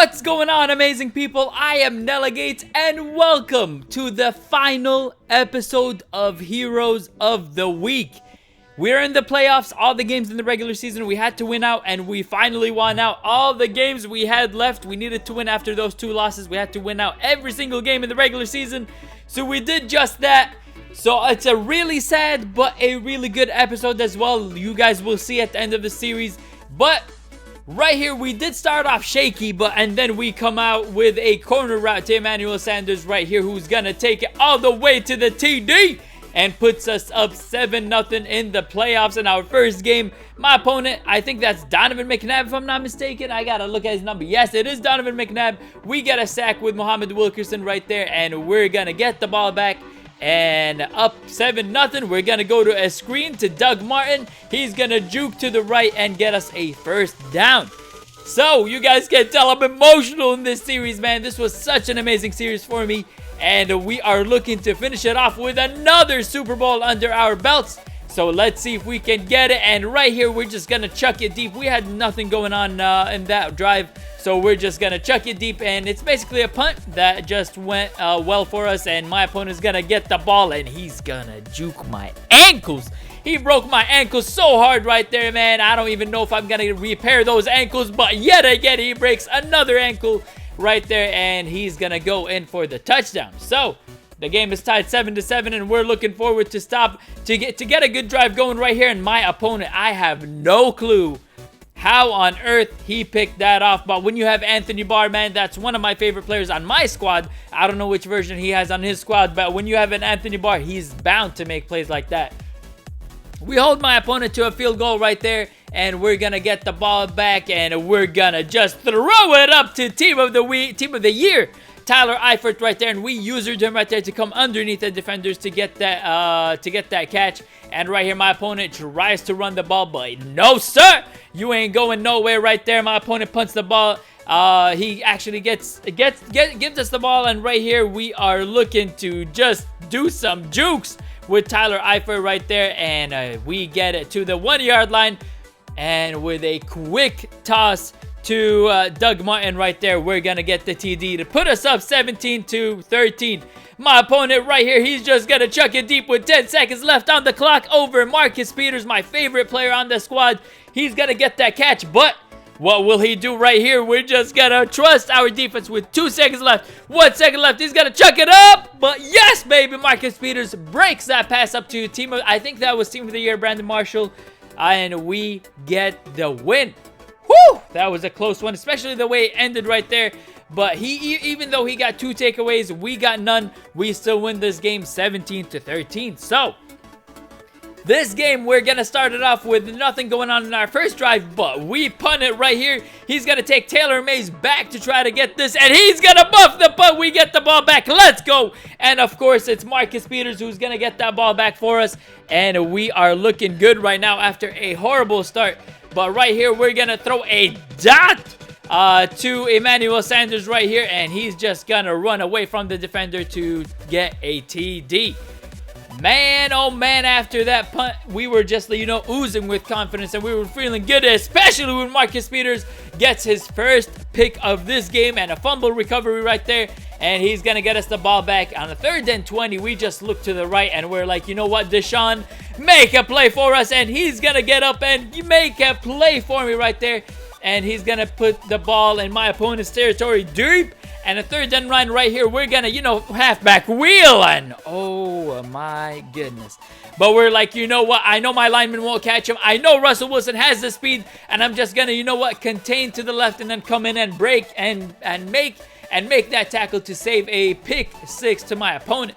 What's going on, amazing people? I am Nelligate, and welcome to the final episode of Heroes of the Week. We're in the playoffs, all the games in the regular season we had to win out, and we finally won out all the games we had left. We needed to win after those 2 losses. We had to win out every single game in the regular season, so we did just that. So it's a really sad but a really good episode as well. You guys will see at the end of the series, but right here, we did start off shaky, and then we come out with a corner route to Emmanuel Sanders right here, who's gonna take it all the way to the TD and puts us up 7-0 in the playoffs in our first game. My opponent, I think that's Donovan McNabb, if I'm not mistaken. I gotta look at his number. Yes, it is Donovan McNabb. We get a sack with Muhammad Wilkerson right there, and we're gonna get the ball back. And up 7-0, we're gonna go to a screen to Doug Martin. He's gonna juke to the right and get us a first down. So you guys can tell I'm emotional in this series, man. This was such an amazing series for me, and we are looking to finish it off with another Super Bowl under our belts. So let's see if we can get it. And right here, we're just gonna chuck it deep. We had nothing going on in that drive, so we're just gonna chuck it deep, and it's basically a punt that just went well for us. And my opponent's gonna get the ball, and he's gonna juke my ankles. He broke my ankles so hard right there, man. I don't even know if I'm gonna repair those ankles, but yet again, he breaks another ankle right there, and he's gonna go in for the touchdown. So the game is tied 7-7, and we're looking forward to get a good drive going right here. And my opponent, I have no clue how on earth he picked that off. But when you have Anthony Barr, man, that's one of my favorite players on my squad. I don't know which version he has on his squad, but when you have an Anthony Barr, he's bound to make plays like that. We hold my opponent to a field goal right there, and we're gonna get the ball back, and we're gonna just throw it up to Team of the Year, Tyler Eifert right there, and we usered him right there to come underneath the defenders to get that catch. And right here, my opponent tries to run the ball, but no, sir, you ain't going nowhere right there. My opponent punts the ball. He actually gives us the ball, and right here, we are looking to just do some jukes with Tyler Eifert right there, and we get it to the 1-yard line, and with a quick toss to Doug Martin right there, we're gonna get the TD to put us up 17-13. My opponent right here, he's just gonna chuck it deep with 10 seconds left on the clock over Marcus Peters, my favorite player on the squad. He's gonna get that catch, but what will he do right here? We're just gonna trust our defense with 2 seconds left. 1 second left. He's gonna chuck it up, but yes, baby, Marcus Peters breaks that pass up to I think that was Team of the Year, Brandon Marshall, and we get the win. Whew, that was a close one, especially the way it ended right there. But even though he got 2 takeaways, we got none. We still win this game 17-13. So this game, we're gonna start it off with nothing going on in our first drive, but we punt it right here. He's gonna take Taylor Mays back to try to get this, and he's gonna buff the punt. We get the ball back. Let's go. And of course, it's Marcus Peters who's gonna get that ball back for us, and we are looking good right now after a horrible start. But right here, we're gonna throw a dot to Emmanuel Sanders right here, and he's just gonna run away from the defender to get a TD. Man, oh man, after that punt, we were just, oozing with confidence, and we were feeling good, especially when Marcus Peters gets his first pick of this game and a fumble recovery right there, and he's gonna get us the ball back. On a 3rd and 20, we just look to the right, and we're like, you know what, Deshaun, make a play for us, and he's gonna get up and make a play for me right there, and he's gonna put the ball in my opponent's territory deep. And a 3rd and 9 right here, we're gonna, halfback wheel, and oh my goodness. But we're like, you know what, I know my lineman won't catch him. I know Russell Wilson has the speed, and I'm just gonna, contain to the left and then come in and break and make that tackle to save a pick 6 to my opponent.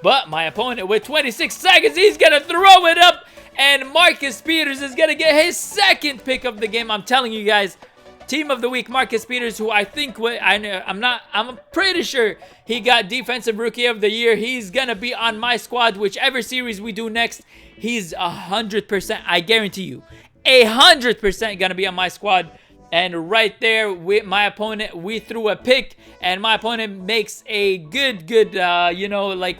But my opponent, with 26 seconds, he's gonna throw it up, and Marcus Peters is gonna get his 2nd pick of the game. I'm telling you guys, Team of the Week, Marcus Peters, who I think, I'm pretty sure he got Defensive Rookie of the Year. He's gonna be on my squad, whichever series we do next. He's 100%, I guarantee you, 100% gonna be on my squad. And right there, with my opponent, we threw a pick, and my opponent makes a good,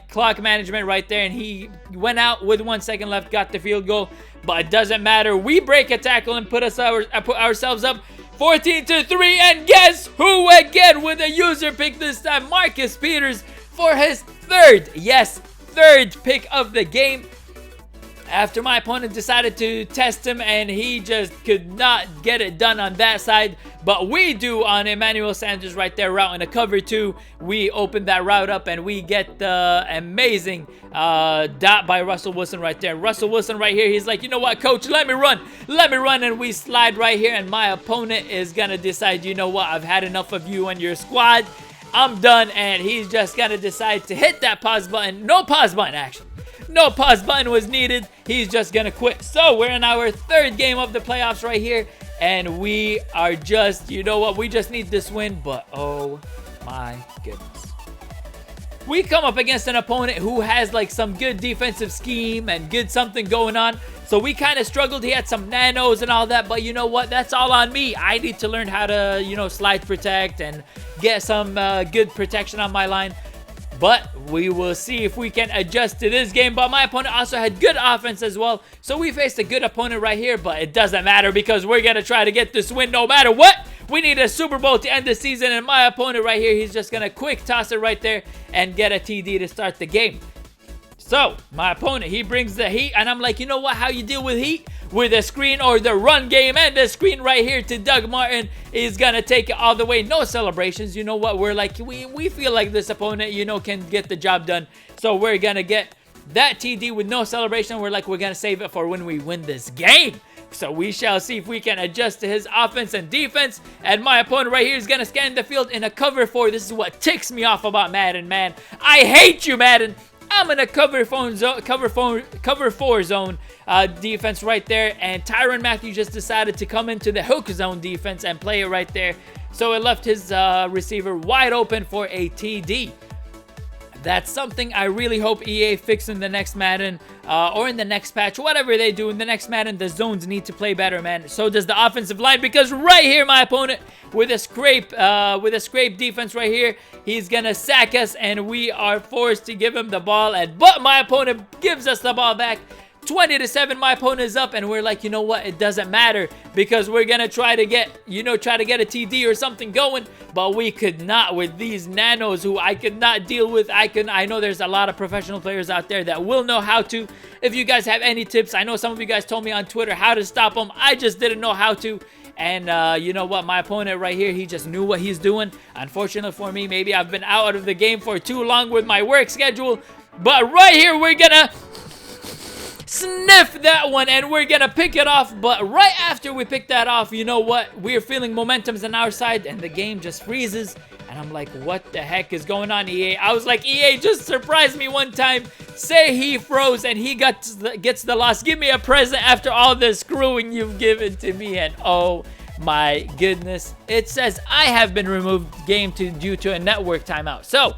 clock management right there, and he went out with 1 second left, got the field goal. But it doesn't matter. We break a tackle and put ourselves up 14-3, and guess who again with a user pick this time? Marcus Peters for his third pick of the game. After my opponent decided to test him and he just could not get it done on that side. But we do on Emmanuel Sanders right there, route in a cover 2. We open that route up and we get the amazing dot by Russell Wilson right there. Russell Wilson right here, he's like, you know what, coach, let me run. And we slide right here and my opponent is going to decide, you know what, I've had enough of you and your squad. I'm done, and he's just going to decide to hit that pause button. No pause button, actually. No pause button was needed. He's just gonna quit. So we're in our third game of the playoffs right here, and we are just, you know what, we just need this win. But oh my goodness, we come up against an opponent who has like some good defensive scheme and good something going on. So we kind of struggled. He had some nanos and all that, but you know what, that's all on me. I need to learn how to, you know, slide protect and get some good protection on my line. But we will see if we can adjust to this game. But my opponent also had good offense as well. So we faced a good opponent right here. But it doesn't matter because we're going to try to get this win no matter what. We need a Super Bowl to end the season. And my opponent right here, he's just going to quick toss it right there and get a TD to start the game. So my opponent, he brings the heat. And I'm like, you know what? How you deal with heat? With a screen or the run game, and the screen right here to Doug Martin is gonna take it all the way. No celebrations. You know what, we're like, we feel like this opponent, you know, can get the job done, so we're gonna get that TD with no celebration. We're like, we're gonna save it for when we win this game. So we shall see if we can adjust to his offense and defense. And my opponent right here is gonna scan the field in a cover 4. This is what ticks me off about Madden, man. I hate you, Madden. I'm in a cover 4 zone defense right there, and Tyrann Mathieu just decided to come into the hook zone defense and play it right there. So it left his receiver wide open for a TD. That's something I really hope EA fix in the next Madden or in the next patch, whatever they do in the next Madden. The zones need to play better, man. So does the offensive line, because right here my opponent with a scrape defense right here, he's gonna sack us and we are forced to give him the ball. But my opponent gives us the ball back. 20-7, my opponent is up, and we're like, you know what, it doesn't matter because we're gonna try to get a TD or something going, but we could not with these nanos who I could not deal with. I know there's a lot of professional players out there that will know how to. If you guys have any tips, I know some of you guys told me on Twitter how to stop them. I just didn't know how to. And you know what, my opponent right here, he just knew what he's doing. Unfortunately for me, maybe I've been out of the game for too long with my work schedule, but right here we're gonna sniff that one and we're gonna pick it off. But right after we pick that off, you know what, we're feeling momentum's on our side and the game just freezes. And I'm like, what the heck is going on, EA? I was like, EA, just surprise me one time. Say he froze and he gets the loss. Give me a present after all the screwing you've given to me. And oh my goodness, it says I have been removed game due to a network timeout. So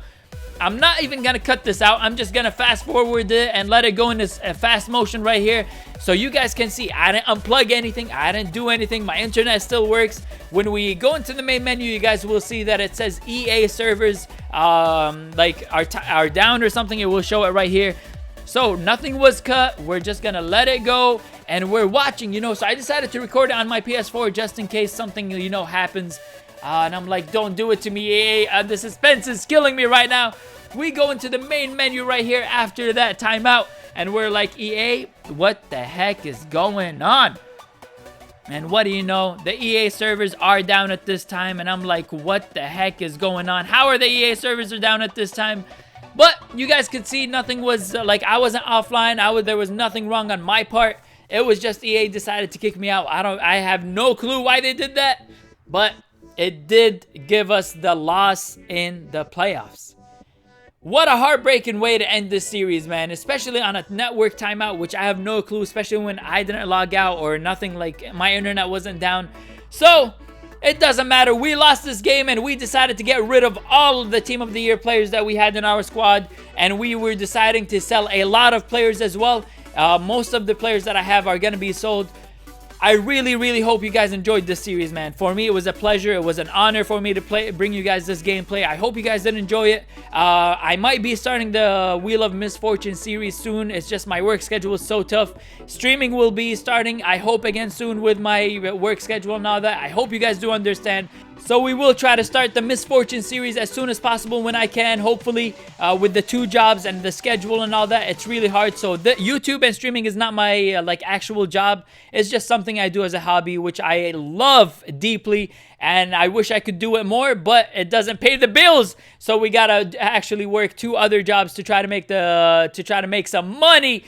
I'm not even gonna cut this out. I'm just gonna fast forward it and let it go in this fast motion right here, so you guys can see I didn't unplug anything. I didn't do anything. My internet still works. When we go into the main menu, you guys will see that it says EA servers like are down or something. It will show it right here. So nothing was cut. We're just gonna let it go and we're watching, you know. So I decided to record it on my PS4 just in case something, you know, happens. And I'm like, don't do it to me, EA. The suspense is killing me right now. We go into the main menu right here after that timeout, and we're like, EA, what the heck is going on? And what do you know? The EA servers are down at this time, and I'm like, what the heck is going on? How are the EA servers are down at this time? But you guys could see nothing was, like, I wasn't offline. There was nothing wrong on my part. It was just EA decided to kick me out. I have no clue why they did that, but it did give us the loss in the playoffs. What a heartbreaking way to end this series, man, especially on a network timeout, which I have no clue, especially when I didn't log out or nothing, like my internet wasn't down. So it doesn't matter. We lost this game and we decided to get rid of all of the Team of the Year players that we had in our squad, and we were deciding to sell a lot of players as well. Most of the players that I have are going to be sold. I really hope you guys enjoyed this series, man. For me, it was a pleasure. It was an honor for me to bring you guys this gameplay. I hope you guys did enjoy it. I might be starting the Wheel of Misfortune series soon. It's just my work schedule is so tough. Streaming will be starting, I hope, again soon with my work schedule and all that. I hope you guys do understand. So we will try to start the Misfortune series as soon as possible when I can, hopefully, with the 2 jobs and the schedule and all that. It's really hard. So the YouTube and streaming is not my like actual job. It's just something I do as a hobby, which I love deeply, and I wish I could do it more, but it doesn't pay the bills. So we gotta actually work 2 other jobs to try to make some money.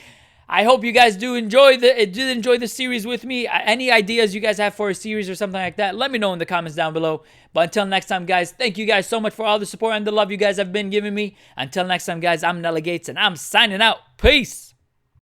I hope you guys did enjoy the series with me. Any ideas you guys have for a series or something like that, let me know in the comments down below. But until next time, guys, thank you guys so much for all the support and the love you guys have been giving me. Until next time, guys, I'm Nella Gates, and I'm signing out. Peace.